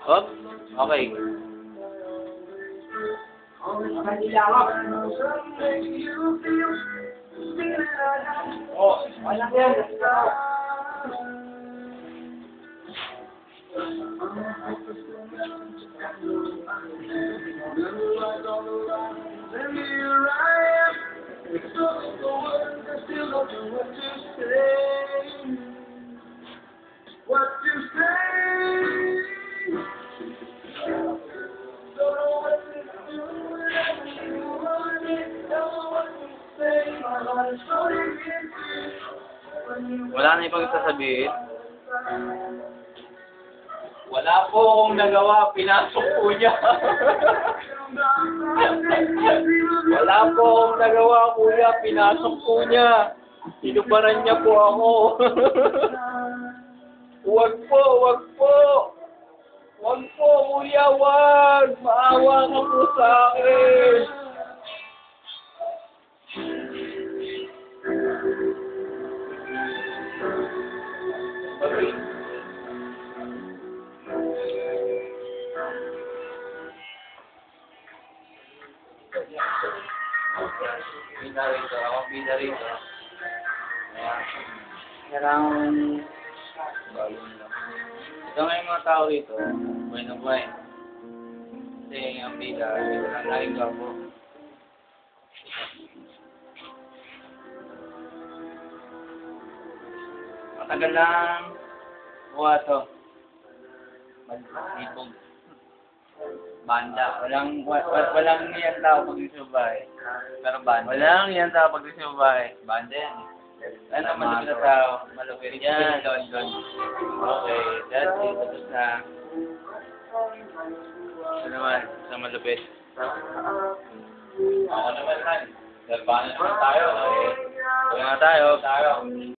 Hop. Okay. Oh, wala yan. What you say? Don't know what to do. Don't know what to say. My heart is floating in. Wala na ibang sasabihin. Wala po akong nagawa, pinasok po niya. Wala po akong nagawa, kuya, pinasok po niya. Sinubaran niya po ako. Wag po, wag po. Wag po, kuya, wag. Maawa ka po sa akin. Bida rito. Ako bida rito. Ayan. Kailangan balon lang. Ito nga yung mga tao rito. Buhay na buhay. Kasi ang bida, ito lang laging gwapo. Matagal lang buha to. Magsipog. Banda. Walang iyan tao pag gusto bahay. Pero banda. Walang iyan tao pag gusto bahay. Banda yan. Ano malupit na tao? Malupit yan. London. Okay. That's it. Tapos na. Ito naman. Sa malupit. Ako naman, man. Dahil paano naman tayo? Kaya nga tayo.